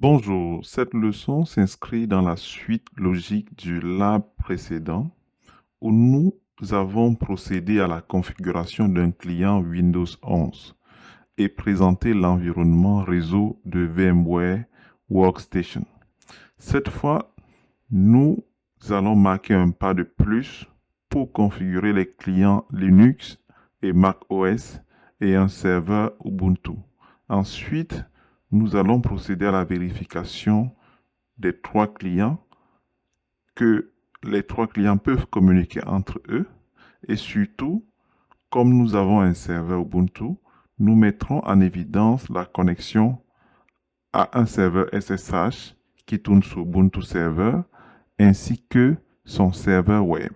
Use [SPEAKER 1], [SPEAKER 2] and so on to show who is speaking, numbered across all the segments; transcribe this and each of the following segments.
[SPEAKER 1] Bonjour, cette leçon s'inscrit dans la suite logique du lab précédent où nous avons procédé à la configuration d'un client Windows 11 et présenté l'environnement réseau de VMware Workstation. Cette fois, nous allons marquer un pas de plus pour configurer les clients Linux et Mac OS et un serveur Ubuntu. Ensuite, nous allons procéder à la vérification des trois clients, que les trois clients peuvent communiquer entre eux et surtout, comme nous avons un serveur Ubuntu, nous mettrons en évidence la connexion à un serveur SSH qui tourne sur Ubuntu Server ainsi que son serveur web.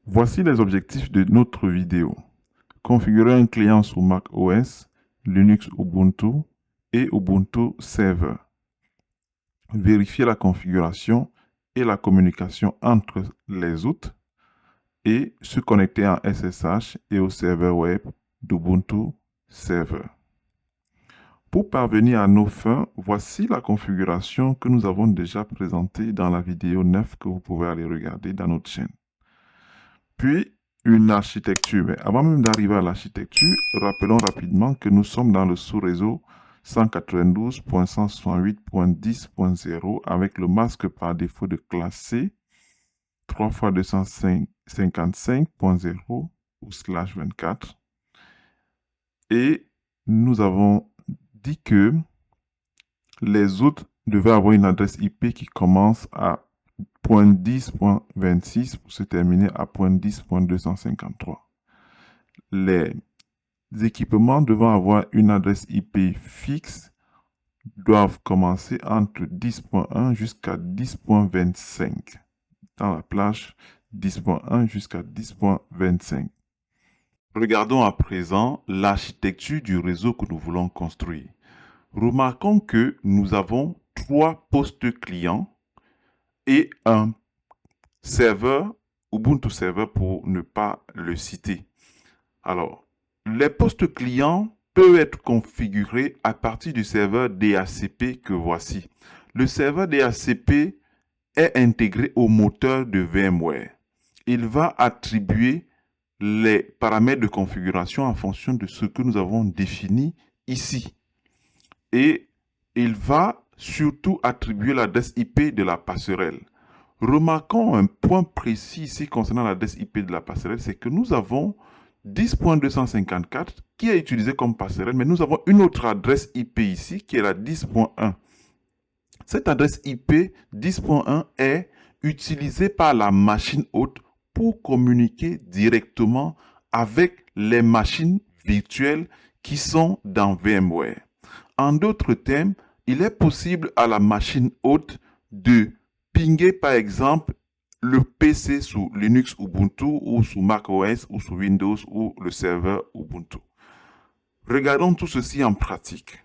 [SPEAKER 1] Voici les objectifs de notre vidéo. Configurer un client sous Mac OS, Linux Ubuntu et Ubuntu Server. Vérifier la configuration et la communication entre les hôtes et se connecter en SSH et au serveur web d'Ubuntu Server. Pour parvenir à nos fins, voici la configuration que nous avons déjà présentée dans la vidéo 9 que vous pouvez aller regarder dans notre chaîne. Puis, une architecture. Mais avant même d'arriver à l'architecture, rappelons rapidement que nous sommes dans le sous-réseau 192.168.10.0 avec le masque par défaut de classe C 3 x 255.0 ou /24. Et nous avons dit que les autres devaient avoir une adresse IP qui commence à .10.26 pour se terminer à .10.253. Les équipements devant avoir une adresse IP fixe doivent commencer entre 10.1 jusqu'à 10.25 dans la plage 10.1 jusqu'à 10.25. Regardons à présent l'architecture du réseau que nous voulons construire. Remarquons que nous avons 3 postes clients et un serveur, Ubuntu Server pour ne pas le citer. Alors, les postes clients peuvent être configurés à partir du serveur DHCP que voici. Le serveur DHCP est intégré au moteur de VMware. Il va attribuer les paramètres de configuration en fonction de ce que nous avons défini ici. Et il va surtout attribuer l'adresse IP de la passerelle. Remarquons un point précis ici concernant l'adresse IP de la passerelle, c'est que nous avons 10.254 qui est utilisé comme passerelle, mais nous avons une autre adresse IP ici qui est la 10.1. Cette adresse IP 10.1 est utilisée par la machine hôte pour communiquer directement avec les machines virtuelles qui sont dans VMware. En d'autres termes, il est possible à la machine hôte de pinguer par exemple le PC sous Linux Ubuntu ou sous Mac OS ou sous Windows ou le serveur Ubuntu. Regardons tout ceci en pratique.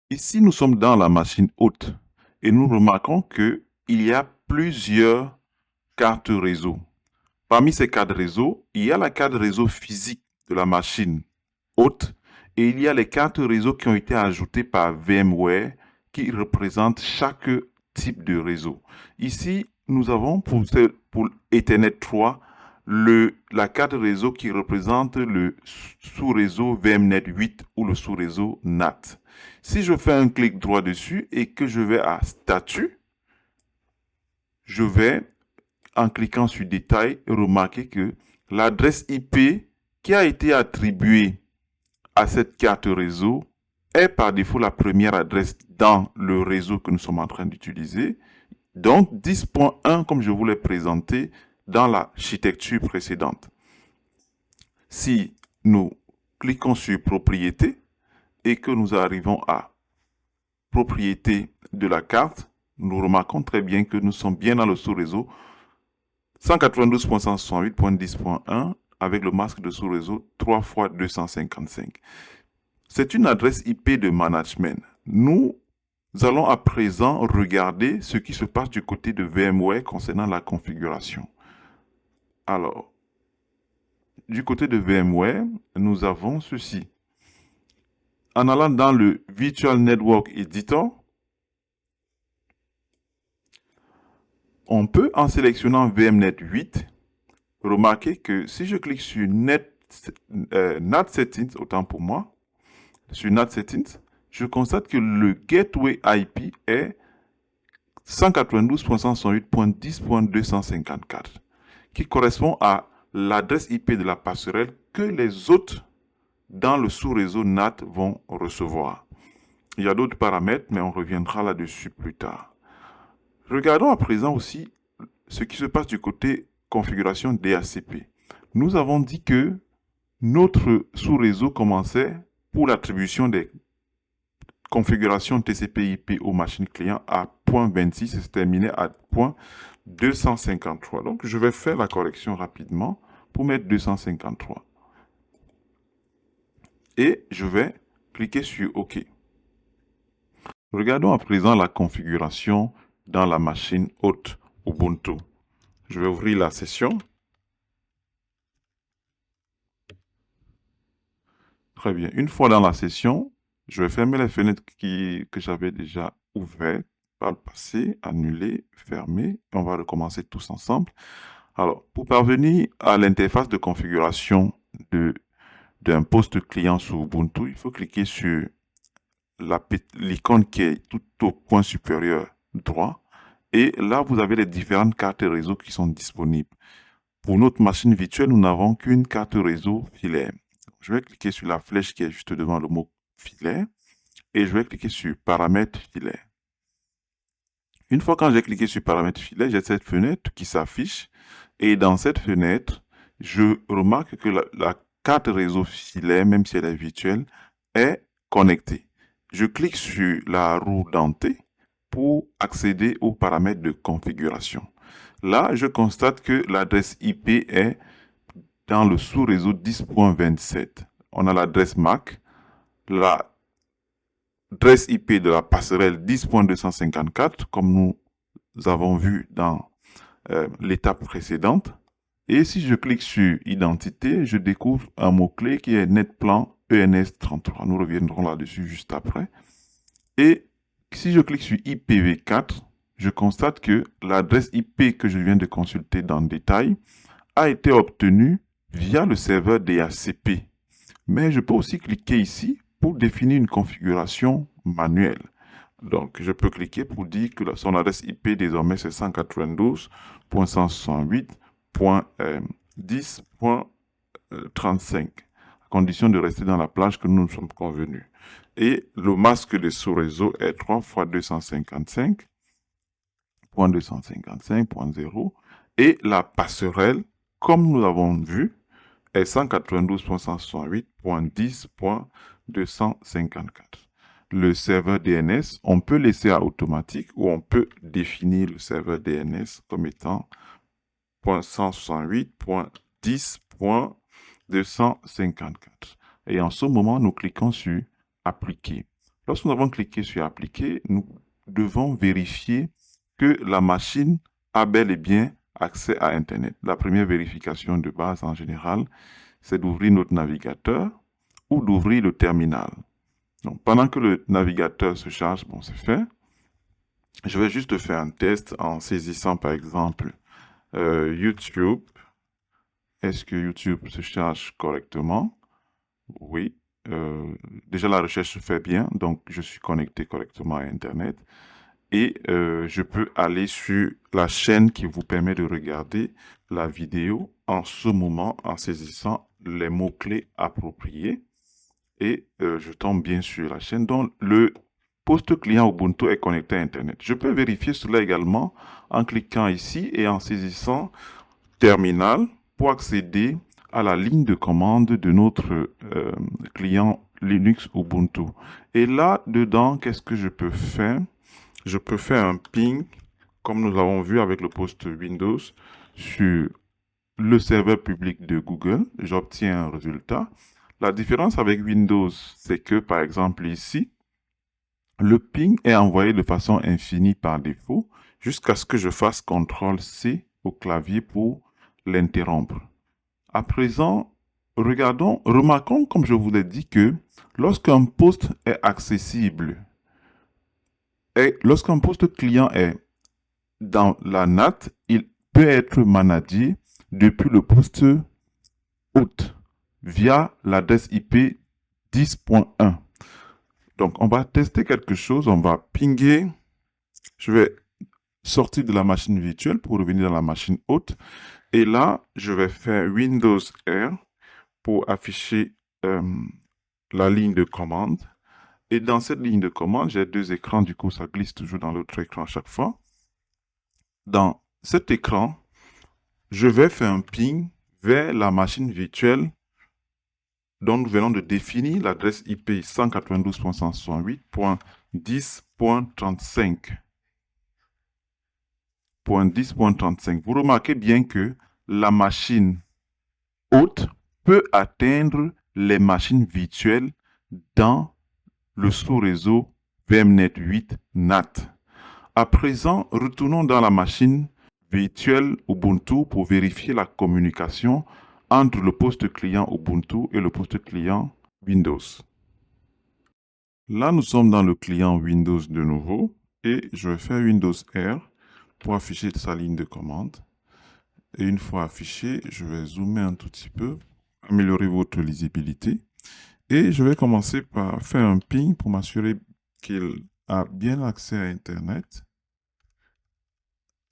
[SPEAKER 1] Ici, nous sommes dans la machine hôte et nous remarquons qu'il y a plusieurs cartes réseau. Parmi ces cartes réseau, il y a la carte réseau physique de la machine hôte et il y a les cartes réseau qui ont été ajoutées par VMware qui représentent chaque type de réseau. Ici, nous avons pour Ethernet 3 la carte réseau qui représente le sous-réseau VMnet 8 ou le sous-réseau NAT. Si je fais un clic droit dessus et que je vais à Statut, je vais, en cliquant sur Détail, remarquer que l'adresse IP qui a été attribuée à cette carte réseau est par défaut la première adresse dans le réseau que nous sommes en train d'utiliser. Donc 10.1 comme je vous l'ai présenté dans l'architecture précédente. Si nous cliquons sur Propriété et que nous arrivons à Propriété de la carte, nous remarquons très bien que nous sommes bien dans le sous-réseau 192.168.10.1 avec le masque de sous-réseau 3 x 255. C'est une adresse IP de management. Nous allons à présent regarder ce qui se passe du côté de VMware concernant la configuration. Alors, du côté de VMware, nous avons ceci. en allant dans le Virtual Network Editor, on peut, en sélectionnant VMnet 8, remarquer que si je clique sur NAT Settings, autant pour moi, sur NAT Settings, je constate que le Gateway IP est 192.168.10.254, qui correspond à l'adresse IP de la passerelle que les autres dans le sous-réseau NAT vont recevoir. Il y a d'autres paramètres, mais on reviendra là-dessus plus tard. Regardons à présent aussi ce qui se passe du côté configuration DHCP. Nous avons dit que notre sous-réseau commençait pour l'attribution des configurations TCP/IP aux machines clients à point 26 et se terminait à point 253. Donc, je vais faire la correction rapidement pour mettre 253. Et je vais cliquer sur OK. Regardons à présent la configuration dans la machine hôte Ubuntu. Je vais ouvrir la session. Très bien. Une fois dans la session, je vais fermer les fenêtres que j'avais déjà ouvertes par le passé, annuler, fermer. On va recommencer tous ensemble. Alors, pour parvenir à l'interface de configuration d'un poste client sur Ubuntu, il faut cliquer sur l'icône qui est tout au coin supérieur droit. Et là, vous avez les différentes cartes réseau qui sont disponibles. Pour notre machine virtuelle, nous n'avons qu'une carte réseau filaire. Je vais cliquer sur la flèche qui est juste devant le mot filaire et je vais cliquer sur paramètres filaire. Une fois que j'ai cliqué sur paramètres filaire, j'ai cette fenêtre qui s'affiche et dans cette fenêtre, je remarque que la carte réseau filaire, même si elle est virtuelle, est connectée. Je clique sur la roue dentée pour accéder aux paramètres de configuration. Là, je constate que l'adresse IP est dans le sous-réseau 10.27. On a l'adresse MAC, l'adresse IP de la passerelle 10.254, comme nous avons vu dans l'étape précédente. Et si je clique sur Identité, je découvre un mot-clé qui est Netplan ENS33. Nous reviendrons là-dessus juste après. Et si je clique sur IPv4, je constate que l'adresse IP que je viens de consulter dans le détail a été obtenue via le serveur DHCP. Mais je peux aussi cliquer ici pour définir une configuration manuelle. Donc, je peux cliquer pour dire que son adresse IP désormais c'est 192.168.10.35, à condition de rester dans la plage que nous nous sommes convenus. Et le masque de sous-réseau est 3 x 255.255.0 et la passerelle, comme nous l'avons vu, est 192.168.10.254. Le serveur DNS, on peut laisser à automatique ou on peut définir le serveur DNS comme étant .168.10.254. Et en ce moment, nous cliquons sur Appliquer. Lorsque nous avons cliqué sur Appliquer, nous devons vérifier que la machine a bel et bien accès à Internet. La première vérification de base en général, c'est d'ouvrir notre navigateur ou d'ouvrir le terminal. Donc, pendant que le navigateur se charge, bon, c'est fait. Je vais juste faire un test en saisissant par exemple YouTube. Est-ce que YouTube se charge correctement? Oui. Déjà, la recherche se fait bien, donc je suis connecté correctement à Internet. Et je peux aller sur la chaîne qui vous permet de regarder la vidéo en ce moment en saisissant les mots-clés appropriés. Et je tombe bien sur la chaîne dont le poste client Ubuntu est connecté à Internet. Je peux vérifier cela également en cliquant ici et en saisissant Terminal pour accéder à la ligne de commande de notre client Linux Ubuntu. Et là, dedans, qu'est-ce que je peux faire? Je peux faire un ping, comme nous avons vu avec le poste Windows, sur le serveur public de Google. J'obtiens un résultat. La différence avec Windows, c'est que, par exemple, ici, le ping est envoyé de façon infinie par défaut jusqu'à ce que je fasse CTRL-C au clavier pour l'interrompre. À présent, Remarquons, comme je vous l'ai dit, que lorsqu'un poste est accessible et lorsqu'un poste client est dans la NAT, il peut être managé depuis le poste hôte via l'adresse IP 10.1. Donc, on va tester quelque chose. On va pinguer. Je vais sortir de la machine virtuelle pour revenir dans la machine hôte. Et là, je vais faire Windows R pour afficher la ligne de commande. Et dans cette ligne de commande, j'ai deux écrans. Du coup, ça glisse toujours dans l'autre écran à chaque fois. Dans cet écran, je vais faire un ping vers la machine virtuelle dont nous venons de définir l'adresse IP 192.168.10.35. Vous remarquez bien que la machine hôte peut atteindre les machines virtuelles dans le sous-réseau VMnet 8 NAT. À présent, retournons dans la machine virtuelle Ubuntu pour vérifier la communication entre le poste client Ubuntu et le poste client Windows. Là, nous sommes dans le client Windows de nouveau et je vais faire Windows R pour afficher sa ligne de commande. Et une fois affiché, je vais zoomer un tout petit peu, améliorer votre lisibilité. Et je vais commencer par faire un ping pour m'assurer qu'il a bien accès à Internet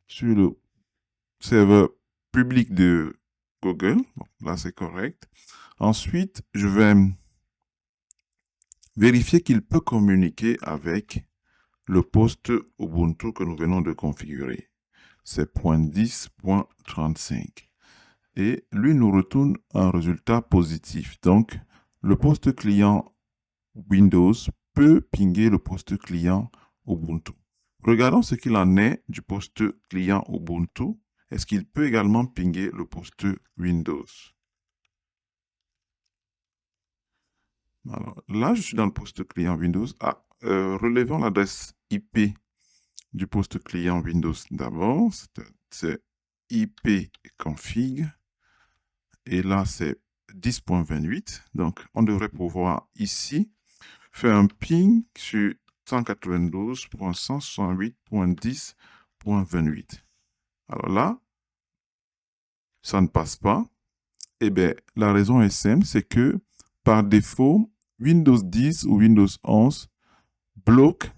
[SPEAKER 1] sur le serveur public de Google. Bon, là, c'est correct. Ensuite, je vais vérifier qu'il peut communiquer avec le poste Ubuntu que nous venons de configurer. C'est .10.35. Et lui nous retourne un résultat positif. Donc, le poste client Windows peut pinguer le poste client Ubuntu. Regardons ce qu'il en est du poste client Ubuntu. Est-ce qu'il peut également pinguer le poste Windows? Alors, là, je suis dans le poste client Windows. Relevons l'adresse IP du poste client Windows d'abord. C'est ipconfig. Et là, c'est 10.28. Donc, on devrait pouvoir ici faire un ping sur 192.168.10.28. Alors là, ça ne passe pas. Eh bien, la raison est simple, c'est que par défaut, Windows 10 ou Windows 11 bloque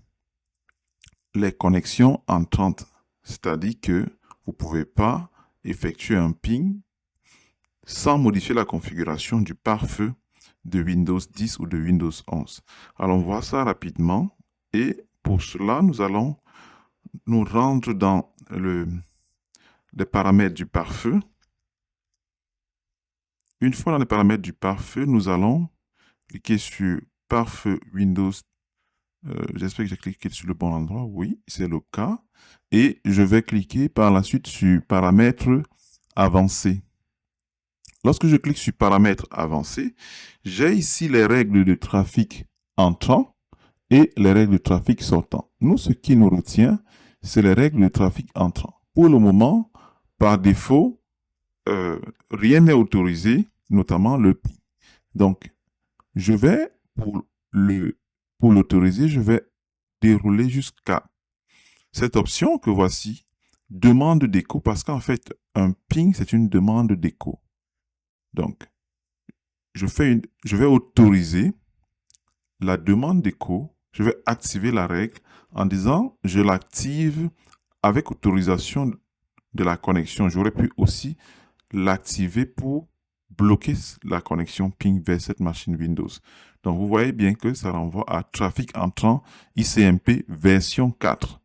[SPEAKER 1] les connexions entrantes. C'est-à-dire que vous ne pouvez pas effectuer un ping sans modifier la configuration du pare-feu de Windows 10 ou de Windows 11. Alors, on voit ça rapidement. Et pour cela, nous allons nous rendre dans les paramètres du pare-feu. Une fois dans les paramètres du pare-feu, nous allons cliquer sur pare-feu Windows. J'espère que j'ai cliqué sur le bon endroit. Oui, c'est le cas. Et je vais cliquer par la suite sur paramètres avancés. Lorsque je clique sur paramètres avancés, j'ai ici les règles de trafic entrant et les règles de trafic sortant. Nous, ce qui nous retient, c'est les règles de trafic entrant. Pour le moment, par défaut, rien n'est autorisé, notamment le ping. Donc, je vais, pour l'autoriser, je vais dérouler jusqu'à cette option que voici, demande d'écho, parce qu'en fait, un ping, c'est une demande d'écho. Donc, je vais autoriser la demande d'écho, je vais activer la règle en disant, je l'active avec autorisation de la connexion. J'aurais pu aussi l'activer pour bloquer la connexion ping vers cette machine Windows. Donc, vous voyez bien que ça renvoie à trafic entrant ICMP version 4.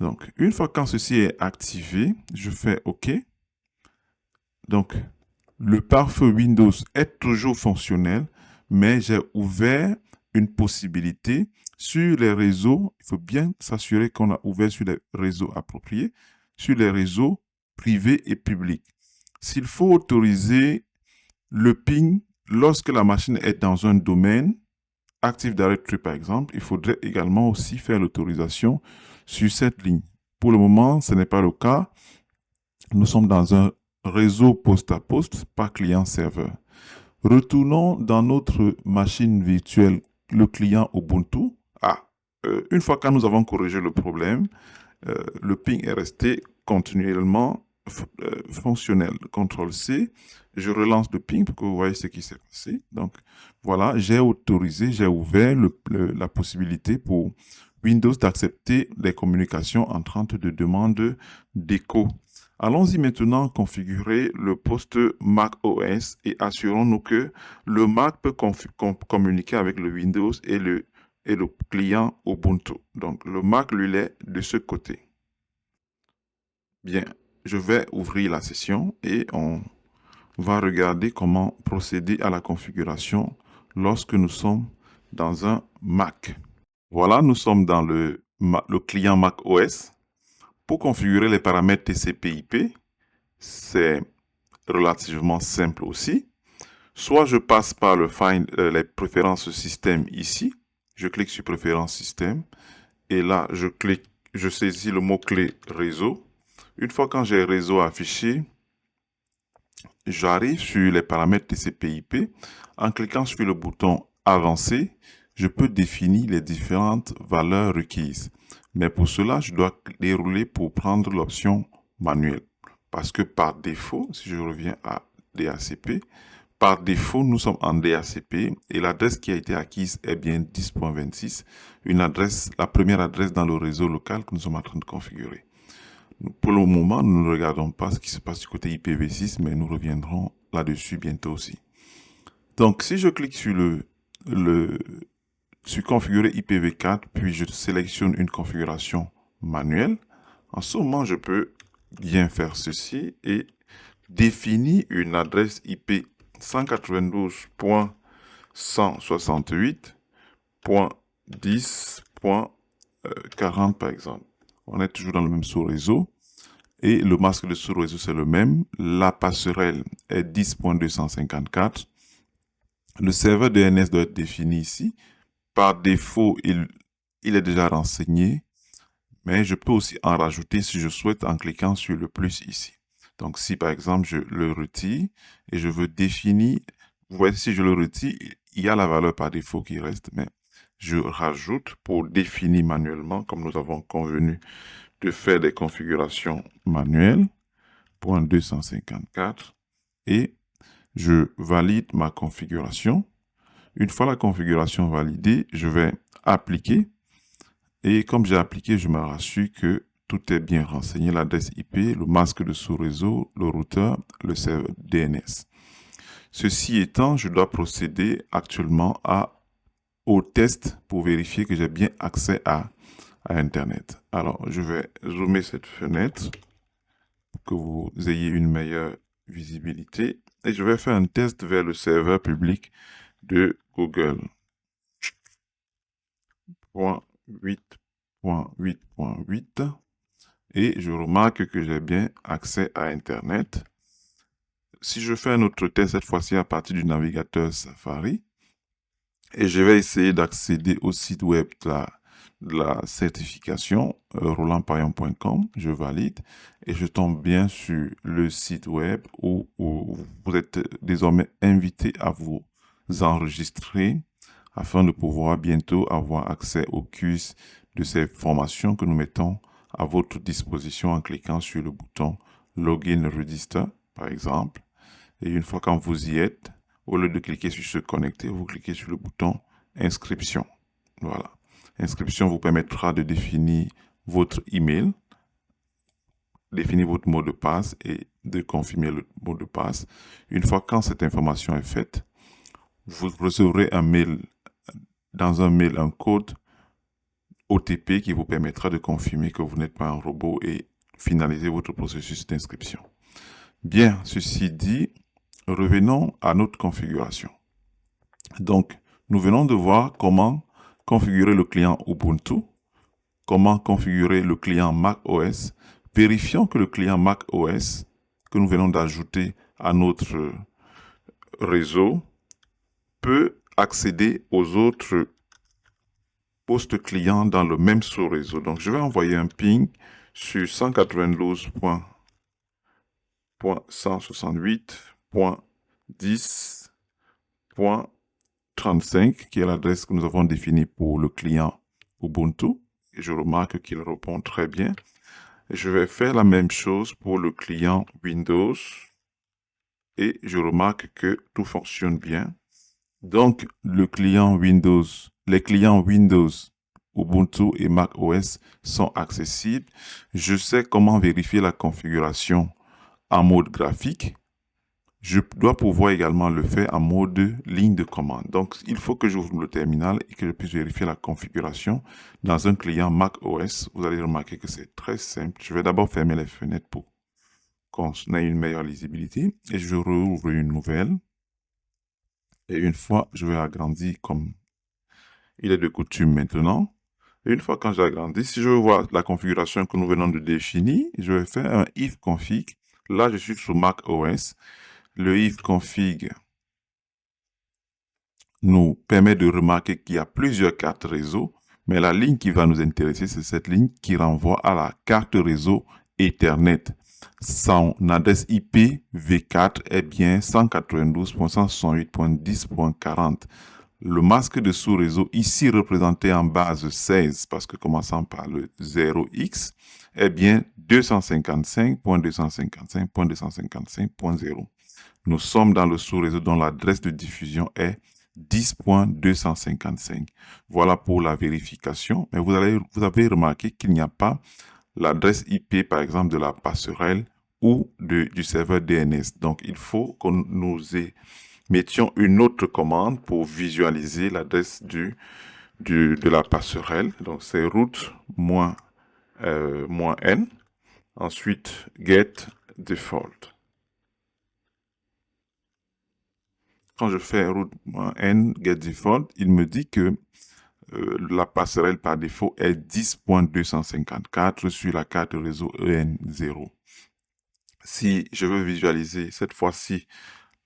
[SPEAKER 1] Donc, une fois que ceci est activé, je fais OK. Donc, le pare-feu Windows est toujours fonctionnel, mais j'ai ouvert une possibilité sur les réseaux. Il faut bien s'assurer qu'on a ouvert sur les réseaux appropriés, sur les réseaux privés et publics. S'il faut autoriser le ping lorsque la machine est dans un domaine, Active Directory par exemple, il faudrait également aussi faire l'autorisation sur cette ligne. Pour le moment, ce n'est pas le cas. Nous sommes dans un réseau poste à poste, pas client-serveur. Retournons dans notre machine virtuelle, le client Ubuntu. Une fois que nous avons corrigé le problème, le ping est resté continuellement fonctionnel. CTRL-C, je relance le ping pour que vous voyez ce qui s'est passé. Donc, voilà, j'ai autorisé, j'ai ouvert la possibilité pour Windows d'accepter les communications entrantes de demande d'écho. Allons-y maintenant configurer le poste Mac OS et assurons-nous que le Mac peut communiquer avec le Windows et le client Ubuntu. Donc, le Mac, lui, est de ce côté. Bien, je vais ouvrir la session et on va regarder comment procéder à la configuration lorsque nous sommes dans un Mac. Voilà, nous sommes dans le client Mac OS. Pour configurer les paramètres TCP/IP, c'est relativement simple aussi. Soit je passe par les préférences système ici. Je clique sur préférences système et là, je saisis le mot-clé réseau. Une fois que j'ai réseau affiché, j'arrive sur les paramètres TCP/IP. En cliquant sur le bouton Avancer, je peux définir les différentes valeurs requises. Mais pour cela, je dois dérouler pour prendre l'option manuelle. Parce que par défaut, si je reviens à DHCP, par défaut, nous sommes en DHCP et l'adresse qui a été acquise est bien 10.26, la première adresse dans le réseau local que nous sommes en train de configurer. Pour le moment, nous ne regardons pas ce qui se passe du côté IPv6, mais nous reviendrons là-dessus bientôt aussi. Donc, si je clique sur sur configurer IPv4, puis je sélectionne une configuration manuelle, en ce moment, je peux bien faire ceci et définir une adresse IP 192.168.10.40 par exemple. On est toujours dans le même sous-réseau. Et le masque de sous-réseau, c'est le même. La passerelle est 10.254. Le serveur DNS doit être défini ici. Par défaut, il est déjà renseigné. Mais je peux aussi en rajouter si je souhaite en cliquant sur le plus ici. Donc, si par exemple, je le retire et je veux définir, vous voyez, si je le retire, il y a la valeur par défaut qui reste, mais je rajoute pour définir manuellement, comme nous avons convenu de faire des configurations manuelles, .254, et je valide ma configuration. Une fois la configuration validée, je vais appliquer. Et comme j'ai appliqué, je me rassure que tout est bien renseigné, l'adresse IP, le masque de sous-réseau, le routeur, le serveur DNS. Ceci étant, je dois procéder actuellement au test pour vérifier que j'ai bien accès à Internet. Alors, je vais zoomer cette fenêtre pour que vous ayez une meilleure visibilité. Et je vais faire un test vers le serveur public de Google. 8.8.8 et je remarque que j'ai bien accès à Internet. Si je fais un autre test, cette fois-ci à partir du navigateur Safari, et je vais essayer d'accéder au site web de la certification rolandpaillon.com, je valide et je tombe bien sur le site web où vous êtes désormais invité à vous enregistrer afin de pouvoir bientôt avoir accès aux quiz de ces formations que nous mettons à votre disposition en cliquant sur le bouton Login Register, par exemple. Et une fois quand vous y êtes, au lieu de cliquer sur se connecter, vous cliquez sur le bouton Inscription. Voilà. Inscription vous permettra de définir votre email, définir votre mot de passe et de confirmer le mot de passe. Une fois quand cette information est faite, vous recevrez dans un mail un code OTP qui vous permettra de confirmer que vous n'êtes pas un robot et finaliser votre processus d'inscription. Bien, ceci dit, revenons à notre configuration. Donc, nous venons de voir comment configurer le client Ubuntu, comment configurer le client Mac OS. Vérifions que le client Mac OS que nous venons d'ajouter à notre réseau peut accéder aux autres postes clients dans le même sous-réseau. Donc, je vais envoyer un ping sur 192. 168.10.35 qui est l'adresse que nous avons définie pour le client Ubuntu. Et je remarque qu'il répond très bien. Et je vais faire la même chose pour le client Windows. Et je remarque que tout fonctionne bien. Donc, les clients Windows, Ubuntu et macOS sont accessibles. Je sais comment vérifier la configuration en mode graphique. Je dois pouvoir également le faire en mode ligne de commande. Donc, il faut que j'ouvre le terminal et que je puisse vérifier la configuration dans un client macOS. Vous allez remarquer que c'est très simple. Je vais d'abord fermer les fenêtres pour qu'on ait une meilleure lisibilité. Et je rouvre une nouvelle. Et une fois, je vais agrandir comme il est de coutume maintenant. Et une fois quand j'ai agrandi, si je veux voir la configuration que nous venons de définir, je vais faire un if config. Là, je suis sur Mac OS. Le if config nous permet de remarquer qu'il y a plusieurs cartes réseau, mais la ligne qui va nous intéresser, c'est cette ligne qui renvoie à la carte réseau Ethernet. Son adresse IP V4 est bien 192.168.10.40. Le masque de sous-réseau, ici représenté en base 16, parce que commençant par le 0x, est bien 255.255.255.0. Nous sommes dans le sous-réseau dont l'adresse de diffusion est 10.255. Voilà pour la vérification. Mais vous avez remarqué qu'il n'y a pas l'adresse IP, par exemple, de la passerelle ou du serveur DNS. Donc, il faut que nous mettions une autre commande pour visualiser l'adresse de la passerelle. Donc, c'est route-n. Ensuite, get default. Quand je fais route-n get default, il me dit que la passerelle par défaut est 10.254 sur la carte réseau EN0. Si je veux visualiser cette fois-ci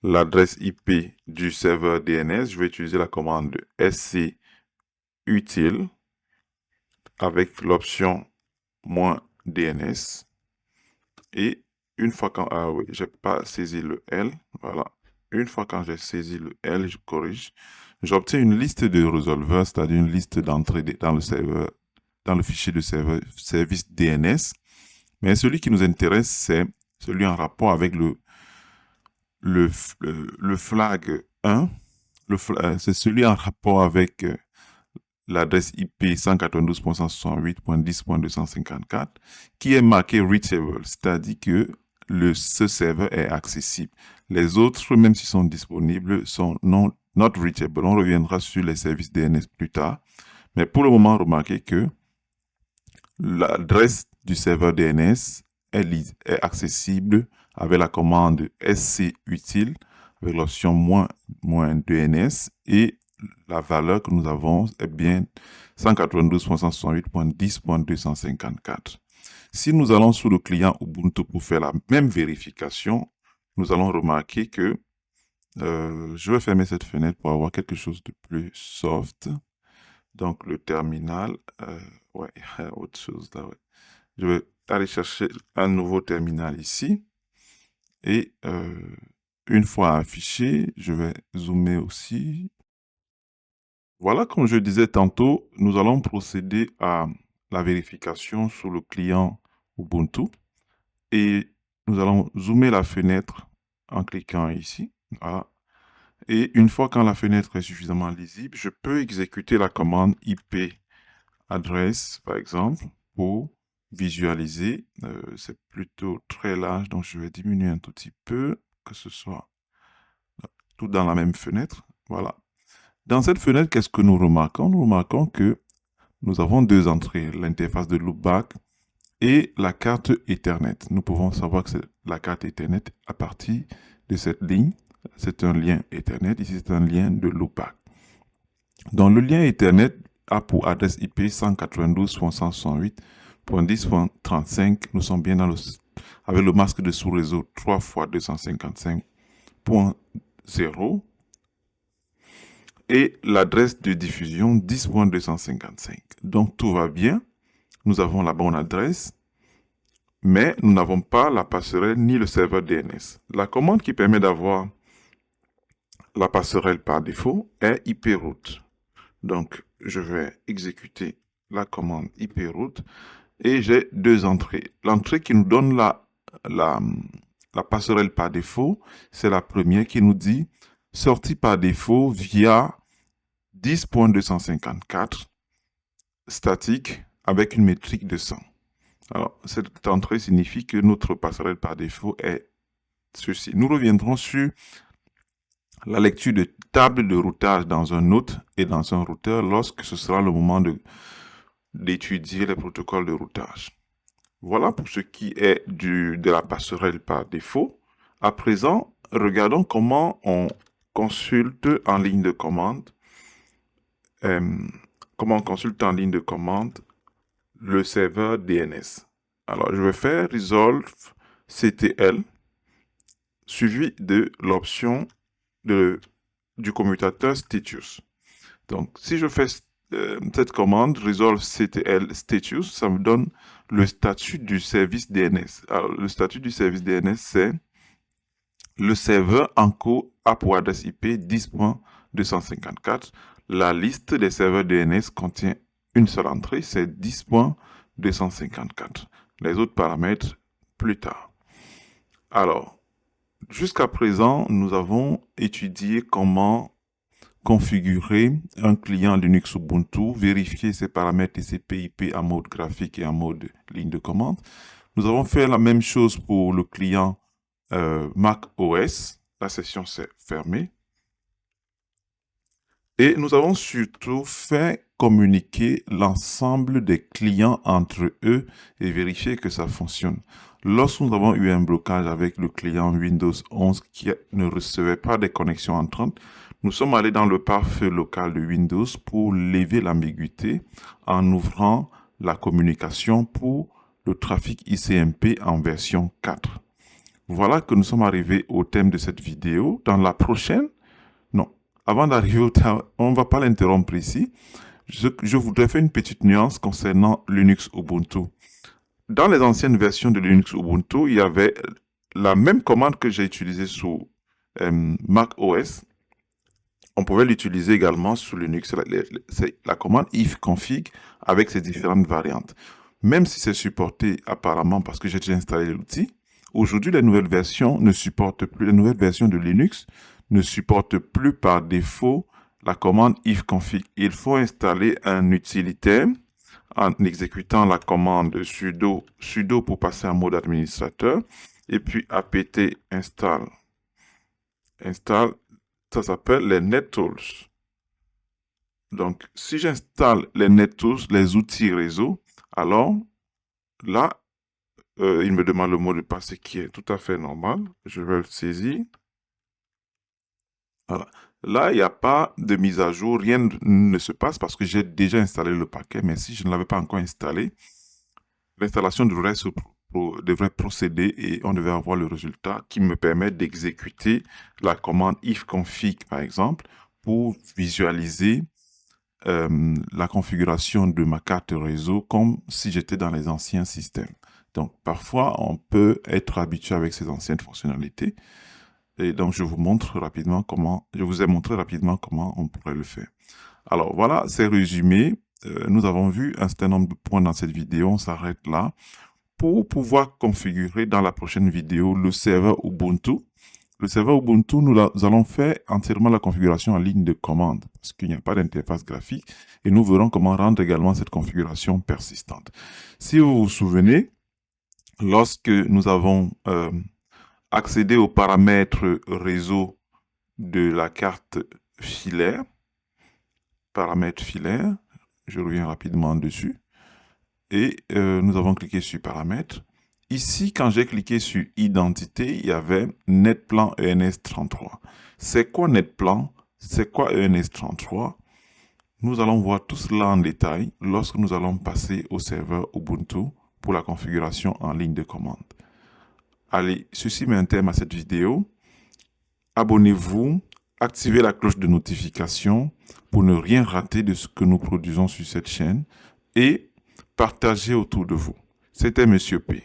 [SPEAKER 1] l'adresse IP du serveur DNS, je vais utiliser la commande scutil avec l'option -DNS. Et une fois quand j'ai pas saisi le L, voilà. Une fois quand j'ai saisi le L, je corrige. J'obtiens une liste de résolveurs, c'est-à-dire une liste d'entrée dans le serveur, dans le fichier de service DNS. Mais celui qui nous intéresse, c'est celui en rapport avec le flag 1. C'est celui en rapport avec l'adresse IP 192.168.10.254 qui est marqué reachable, c'est-à-dire que ce serveur est accessible. Les autres, même s'ils sont disponibles, sont not reachable. On reviendra sur les services DNS plus tard. Mais pour le moment, remarquez que l'adresse du serveur DNS est accessible avec la commande scutil avec l'option -DNS et la valeur que nous avons est bien 192.168.10.254. Si nous allons sur le client Ubuntu pour faire la même vérification, nous allons remarquer que je vais fermer cette fenêtre pour avoir quelque chose de plus soft. Donc, le terminal, ouais, il y a autre chose là, ouais. Je vais aller chercher un nouveau terminal ici. Et une fois affiché, je vais zoomer aussi. Voilà, comme je disais tantôt, nous allons procéder à la vérification sur le client Ubuntu. Et nous allons zoomer la fenêtre en cliquant ici. Voilà. Et une fois quand la fenêtre est suffisamment lisible, je peux exécuter la commande IP adresse, par exemple, pour visualiser. C'est plutôt très large, donc je vais diminuer un tout petit peu, que ce soit tout dans la même fenêtre. Voilà. Dans cette fenêtre, qu'est-ce que nous remarquons? Nous remarquons que nous avons deux entrées, l'interface de loopback et la carte Ethernet. Nous pouvons savoir que c'est la carte Ethernet à partir de cette ligne. C'est un lien Ethernet. Ici, c'est un lien de loopback. Dans le lien Ethernet a pour adresse IP 192.168.10.35. Nous sommes bien avec le masque de sous-réseau 3 x 255.0 et l'adresse de diffusion 10.255. Donc, tout va bien. Nous avons la bonne adresse. mais nous n'avons pas la passerelle ni le serveur DNS. La commande qui permet d'avoir la passerelle par défaut est iproute. Donc, je vais exécuter la commande iproute et j'ai deux entrées. L'entrée qui nous donne la passerelle par défaut, c'est la première qui nous dit sortie par défaut via 10.254 statique avec une métrique de 100. Alors, cette entrée signifie que notre passerelle par défaut est ceci. Nous reviendrons sur la lecture de table de routage dans un node et dans un routeur lorsque ce sera le moment d'étudier les protocoles de routage. Voilà pour ce qui est de la passerelle par défaut. À présent, regardons comment on consulte en ligne de commande. Le serveur DNS. Alors, je vais faire resolve CTL suivi de l'option du commutateur status. Donc, si je fais cette commande resolve CTL status, ça me donne le statut du service DNS. Alors, le statut du service DNS, c'est le serveur en cours a pour adresse IP 10.254. La liste des serveurs DNS contient une seule entrée, c'est 10.254. Les autres paramètres plus tard. Alors, jusqu'à présent, nous avons étudié comment configurer un client Linux Ubuntu, vérifier ses paramètres TCP/IP en mode graphique et en mode ligne de commande. Nous avons fait la même chose pour le client Mac OS. La session s'est fermée. Et nous avons surtout fait communiquer l'ensemble des clients entre eux et vérifier que ça fonctionne. Lorsque nous avons eu un blocage avec le client Windows 11 qui ne recevait pas des connexions entrantes, nous sommes allés dans le pare-feu local de Windows pour lever l'ambiguïté en ouvrant la communication pour le trafic ICMP en version 4. Voilà que nous sommes arrivés au thème de cette vidéo. Dans la prochaine, avant d'arriver au thème, on ne va pas l'interrompre ici. Je voudrais faire une petite nuance concernant Linux Ubuntu. Dans les anciennes versions de Linux Ubuntu, il y avait la même commande que j'ai utilisée sous Mac OS. On pouvait l'utiliser également sous Linux. C'est la commande ifconfig avec ses différentes variantes. Même si c'est supporté apparemment parce que j'ai déjà installé l'outil, aujourd'hui, les nouvelles versions ne supportent plus. Les nouvelles versions de Linux ne supportent plus par défaut la commande ifconfig. Il faut installer un utilitaire en exécutant la commande sudo pour passer en mode administrateur et puis apt install. Ça s'appelle les NetTools. Donc, si j'installe les NetTools, les outils réseau, alors là, il me demande le mot de passe qui est tout à fait normal. Je vais le saisir. Voilà. Là, il n'y a pas de mise à jour, rien ne se passe parce que j'ai déjà installé le paquet, mais si je ne l'avais pas encore installé, l'installation devrait procéder et on devait avoir le résultat qui me permet d'exécuter la commande ifconfig, par exemple, pour visualiser la configuration de ma carte réseau comme si j'étais dans les anciens systèmes. Donc, parfois, on peut être habitué avec ces anciennes fonctionnalités. Et donc, je vous ai montré rapidement comment on pourrait le faire. Alors, voilà, c'est résumé. Nous avons vu un certain nombre de points dans cette vidéo. On s'arrête là. Pour pouvoir configurer dans la prochaine vidéo le serveur Ubuntu. Le serveur Ubuntu, nous allons faire entièrement la configuration en ligne de commande parce qu'il n'y a pas d'interface graphique. Et nous verrons comment rendre également cette configuration persistante. Si vous vous souvenez, lorsque nous avons accéder aux paramètres réseau de la carte filaire. Paramètres filaires, je reviens rapidement dessus. Et nous avons cliqué sur paramètres. Ici, quand j'ai cliqué sur identité, il y avait Netplan ENS33. C'est quoi Netplan? C'est quoi ENS33? Nous allons voir tout cela en détail lorsque nous allons passer au serveur Ubuntu pour la configuration en ligne de commande. Allez, ceci met un terme à cette vidéo. Abonnez-vous, activez la cloche de notification pour ne rien rater de ce que nous produisons sur cette chaîne et partagez autour de vous. C'était Monsieur P.